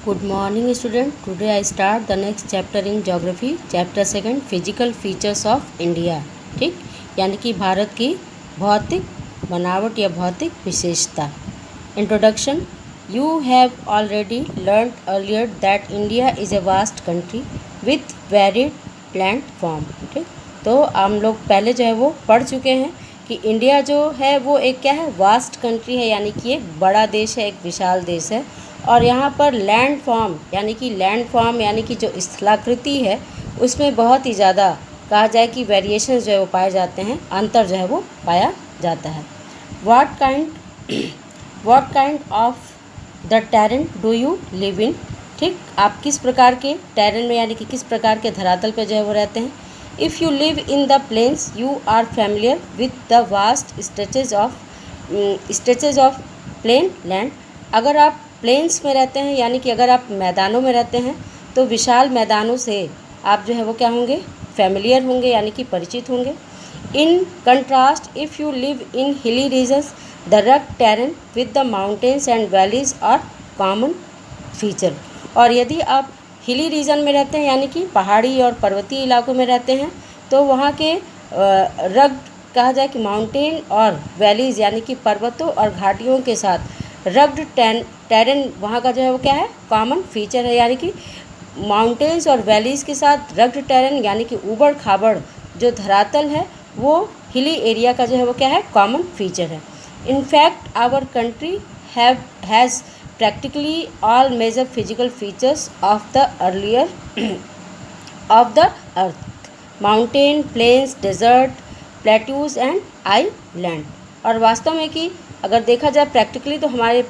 Good morning student. Today I start the next chapter in geography. Chapter second physical features of India. ठीक, यानी कि भारत की भौतिक बनावट या भौतिक विशेषता. Introduction. You have already learnt earlier that India is a vast country with varied land form. ठीक, तो हम लोग पहले जो है वो पढ़ चुके हैं कि इंडिया जो है वो एक क्या है, वास्ट कंट्री है, यानी कि एक बड़ा देश है, एक विशाल देश है. और यहाँ पर लैंड फॉर्म यानी कि जो स्थलाकृति है उसमें बहुत ही ज़्यादा कहा जाए कि वेरिएशन जो है वो पाए जाते हैं, अंतर जो है वो पाया जाता है. What kind of the terrain do you live इन. ठीक, आप किस प्रकार के टेरेन में यानी कि किस प्रकार के धरातल पे जो है वो रहते हैं. If you live in the plains you are familiar with the vast stretches of plain land. अगर आप प्लेन्स में रहते हैं यानी कि अगर आप मैदानों में रहते हैं तो विशाल मैदानों से आप जो है वो क्या होंगे, फैमिलियर होंगे यानी कि परिचित होंगे. In contrast if you live in hilly regions the rug terrain with the mountains and valleys are common feature. और यदि आप हिली रीजन में रहते हैं यानी कि पहाड़ी और पर्वतीय इलाकों में रहते हैं तो वहाँ के रग कहा जाए कि माउंटेन और वैलीज़ यानी कि पर्वतों और घाटियों के साथ रग्ड टेरेन वहाँ का जो है वो क्या है, कॉमन फीचर है. यानी कि माउंटेन्स और वैलीज़ के साथ रग्ड टेरेन यानी कि ऊबड़ खाबड़ जो धरातल है वो हिली एरिया का जो है वो क्या है, कॉमन फीचर है. In fact our country has practically all major physical features of the earlier of the earth: mountain, plains, desert, plateaus and island. और वास्तव में कि अगर देखा जाए प्रैक्टिकली तो हमारे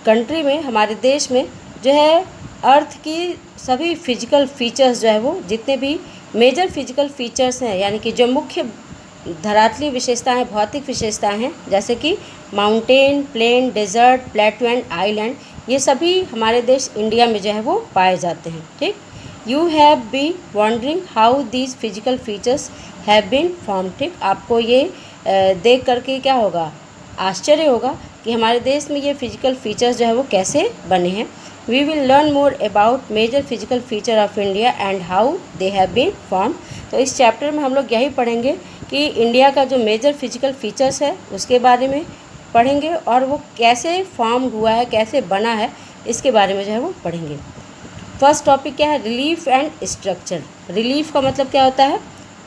कंट्री में, हमारे देश में जो है अर्थ की सभी फिजिकल फीचर्स जो है वो जितने भी मेजर फिजिकल फीचर्स हैं यानी कि जो मुख्य धरातलीय विशेषताएं, भौतिक विशेषताएं हैं, जैसे कि mountain, plain, desert, plateau and island, ये सभी हमारे देश इंडिया में जो है वो पाए जाते हैं. ठीक, you have be wondering how these physical features have been form. ठीक, आपको ये देख करके क्या होगा, आश्चर्य होगा कि हमारे देश में ये फिजिकल फीचर्स जो है वो कैसे बने हैं. We will learn more about major physical feature of India and how they have been form. तो इस चैप्टर में हम लोग यही पढ़ेंगे कि इंडिया का जो मेजर फिजिकल फीचर्स है उसके बारे में पढ़ेंगे और वो कैसे फॉर्म हुआ है, कैसे बना है, इसके बारे में जो है वो पढ़ेंगे. फर्स्ट टॉपिक क्या है, रिलीफ एंड स्ट्रक्चर. रिलीफ का मतलब क्या होता है,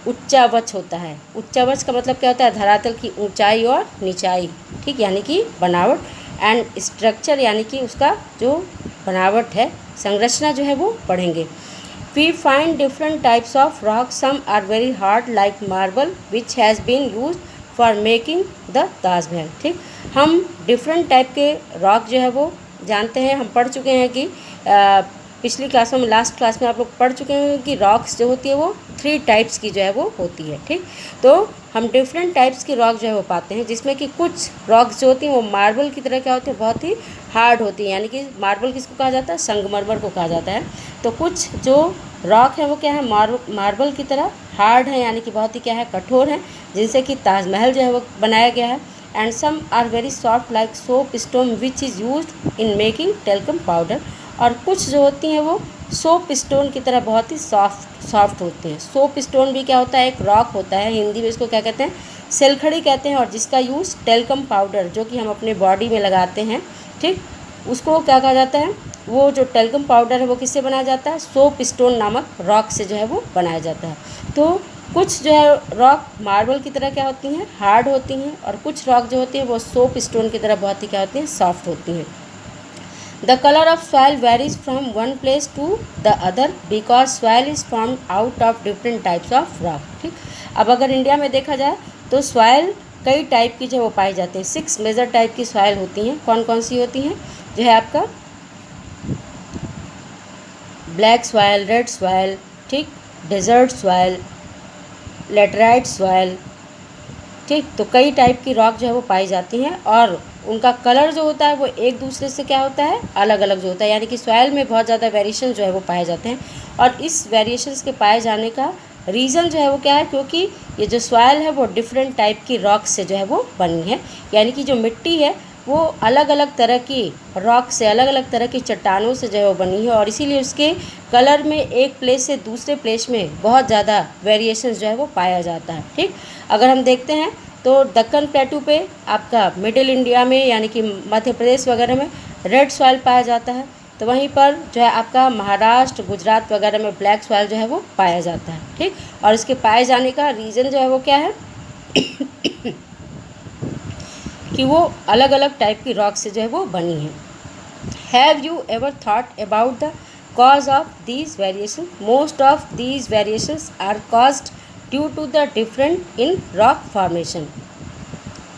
उच्चावच होता है. उच्चावच का मतलब क्या होता है, धरातल की ऊंचाई और निचाई. ठीक, यानी कि बनावट. एंड स्ट्रक्चर यानी कि उसका जो बनावट है, संरचना जो है वो पढ़ेंगे. We find different types of rock. Some are very hard like marble which has been used for making the Taj Mahal. ठीक, हम डिफरेंट टाइप के रॉक जो है वो जानते हैं. हम पढ़ चुके हैं कि पिछली क्लासों में, लास्ट क्लास में आप लोग पढ़ चुके हैं कि रॉक्स जो होती है वो 3 टाइप्स की जो है वो होती है. ठीक, तो हम डिफरेंट टाइप्स की रॉक जो है वो पाते हैं जिसमें कि कुछ रॉक्स जो होती हैं वो मार्बल की तरह क्या होती है, बहुत ही हार्ड होती है. यानी कि मार्बल किसको कहा जाता है, संगमरमर को कहा जाता है. तो कुछ जो रॉक है वो क्या है, मार्बल की तरह हार्ड है यानी कि बहुत ही क्या है, कठोर है, जिनसे कि ताजमहल जो है वो बनाया गया है. And some are very soft like soap stone which is used in making talcum powder. और कुछ जो होती हैं वो सोप स्टोन की तरह बहुत ही सॉफ्ट होती हैं. सोप स्टोन भी क्या होता है, एक रॉक होता है. हिंदी में इसको क्या कहते हैं, सेलखड़ी कहते हैं. और जिसका यूज़ टेल्कम पाउडर जो कि हम अपने बॉडी में लगाते हैं, ठीक, उसको क्या कहा जाता है, वो जो टेल्कम पाउडर है वो किससे बनाया जाता है, सोप स्टोन नामक रॉक से जो है वो बनाया जाता है. तो कुछ जो है रॉक मार्बल की तरह क्या होती हैं, हार्ड होती हैं. और कुछ रॉक जो होती हैं वो सोप स्टोन की तरह बहुत ही क्या होती हैं, सॉफ्ट होती हैं. The colour of soil varies from one place to the other because soil is formed out of different types of rock. ठीक, अब अगर इंडिया में देखा जाए तो सॉइल कई टाइप की जो है वो पाई जाती हैं. 6 मेजर टाइप की सॉइल होती हैं. कौन कौन सी होती हैं, जो है आपका ब्लैक सॉइल, रेड सॉइल, ठीक, डेजर्ट सॉइल, लेटराइट सॉइल. ठीक, तो कई टाइप की रॉक जो है वो पाई जाती हैं और उनका कलर जो होता है वो एक दूसरे से क्या होता है, अलग अलग जो होता है. यानी कि सॉइल में बहुत ज़्यादा वेरिएशन जो है वो पाए जाते हैं. और इस वेरिएशंस के पाए जाने का रीज़न जो है वो क्या है, क्योंकि ये जो सॉइल है वो डिफरेंट टाइप की रॉक से जो है वो बनी है. यानी कि जो मिट्टी है वो अलग अलग तरह की रॉक से, अलग अलग तरह की चट्टानों से जो है वो बनी है, और इसीलिए उसके कलर में एक प्लेस से दूसरे प्लेस में बहुत ज़्यादा वेरिएशंस जो है वो पाया जाता है। ठीक, अगर हम देखते हैं तो दक्कन प्लेटू पे आपका मिडिल इंडिया में यानी कि मध्य प्रदेश वगैरह में रेड सॉइल पाया जाता है, तो वहीं पर जो है आपका महाराष्ट्र, गुजरात वगैरह में ब्लैक सॉइल जो है वो पाया जाता है। ठीक, और इसके पाए जाने का रीज़न जो है वो क्या है कि वो अलग अलग टाइप की रॉक से जो है वो बनी है। Have you ever thought about the cause of these variation? Most of these variations are caused due to the different in rock formation.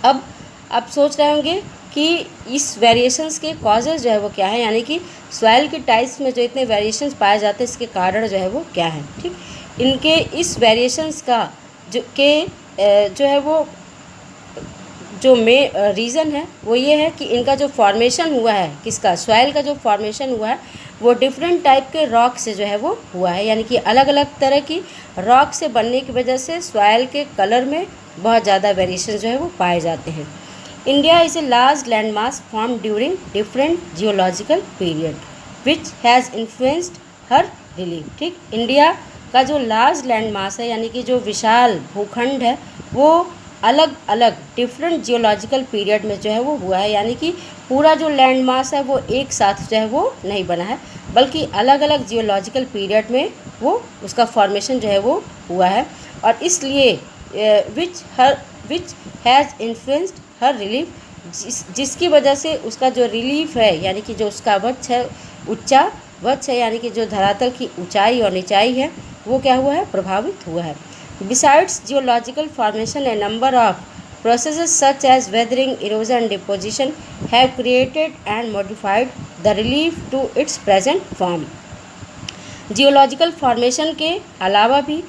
अब आप सोच रहे होंगे कि इस वेरिएशंस के कॉजेज़ जो है वो क्या है, यानी कि सॉइल के टाइप्स में जो इतने वेरिएशंस पाए जाते हैं इसके कारण जो है वो क्या है। ठीक, इनके इस वेरिएशंस का जो है वो जो रीज़न है वो ये है कि इनका जो फॉर्मेशन हुआ है, किसका, सॉइल का जो फॉर्मेशन हुआ है वो डिफरेंट टाइप के रॉक से जो है वो हुआ है, यानी कि अलग अलग तरह की रॉक से बनने की वजह से सॉइल के कलर में बहुत ज़्यादा वेरिएशन जो है वो पाए जाते हैं। India is a large land mass form during different geological period which has influenced her relief. ठीक, इंडिया का जो लार्ज लैंड मास है, यानी कि जो विशाल भूखंड है, वो अलग अलग डिफरेंट जियोलॉजिकल पीरियड में जो है वो हुआ है, यानी कि पूरा जो लैंड मास है वो एक साथ जो है वो नहीं बना है, बल्कि अलग अलग जियोलॉजिकल पीरियड में वो उसका फॉर्मेशन जो है वो हुआ है, और इसलिए which has influenced her relief, जिसकी वजह से उसका जो रिलीफ है, यानी कि जो उसका वक्ष है, ऊंचा वक्ष है, यानी कि जो धरातल की ऊंचाई और निचाई है वो क्या हुआ है, प्रभावित हुआ है। Besides geological formation, a number of processes such as weathering, erosion and deposition have created and modified the relief to its present form. Geological formation के अलावा भी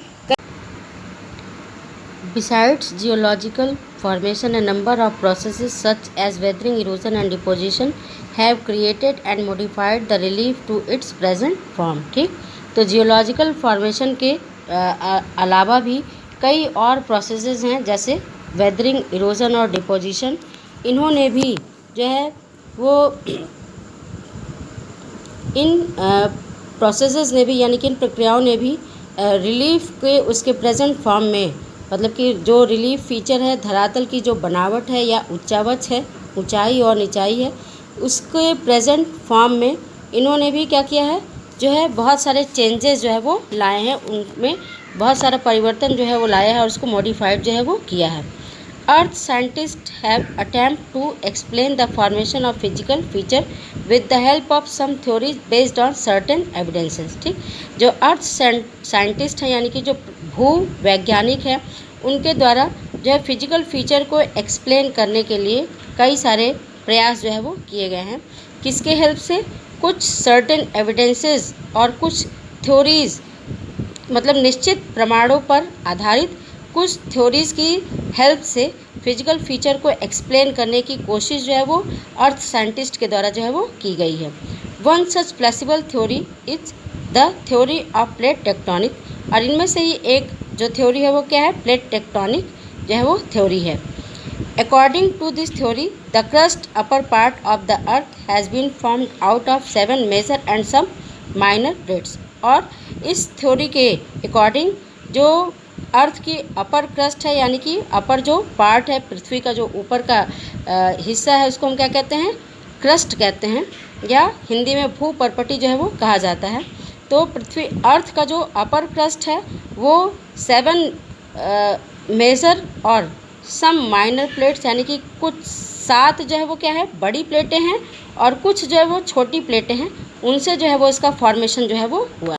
Besides geological formation, a number of processes such as weathering, erosion and deposition have created and modified the relief to its present form. ठीक, तो geological formation के अलावा भी कई और प्रोसेसेस हैं, जैसे वेदरिंग, इरोजन और डिपोजिशन। इन्होंने भी जो है वो इन प्रोसेसेस ने भी, यानी कि इन प्रक्रियाओं ने भी रिलीफ के उसके प्रेजेंट फॉर्म में, मतलब कि जो रिलीफ फीचर है, धरातल की जो बनावट है या ऊंचावच है, ऊंचाई और निचाई है, उसके प्रेजेंट फॉर्म में इन्होंने भी क्या किया है, जो है बहुत सारे चेंजेस जो है वो लाए हैं, उनमें बहुत सारा परिवर्तन जो है वो लाया है और उसको मॉडिफाइड जो है वो किया है। Earth scientist have attempt to explain the formation of physical feature with the help of some theories based on certain evidences. ठीक, जो अर्थ साइंटिस्ट हैं, यानी कि जो भू वैज्ञानिक हैं, उनके द्वारा जो है फिजिकल फीचर को एक्सप्लेन करने के लिए कई सारे प्रयास जो है वो किए गए हैं। किसके हेल्प से? कुछ सर्टेन एविडेंसेस और कुछ थ्योरीज, मतलब निश्चित प्रमाणों पर आधारित कुछ थ्योरीज की हेल्प से फिजिकल फीचर को एक्सप्लेन करने की कोशिश जो है वो अर्थ साइंटिस्ट के द्वारा जो है वो की गई है। One such plausible theory is the theory of plate tectonic, और इनमें से ही एक जो थ्योरी है वो क्या है, प्लेट टेक्टोनिक जो है वो थ्योरी है। According to this theory, the crust upper part of the earth has been formed out of 7 major and some minor plates। और इस थ्योरी के अकॉर्डिंग जो अर्थ की अपर क्रस्ट है, यानी कि अपर जो पार्ट है, पृथ्वी का जो ऊपर का हिस्सा है, उसको हम क्या कहते हैं, क्रस्ट कहते हैं, या हिंदी में भू परपटी जो है वो कहा जाता है। तो पृथ्वी अर्थ का जो अपर क्रस्ट है वो 7 मेजर और सम माइनर प्लेट्स, यानी कि कुछ 7 जो है वो क्या है, बड़ी प्लेटें हैं, और कुछ जो है वो छोटी प्लेटें हैं, उनसे जो है वो इसका फॉर्मेशन जो है वो हुआ।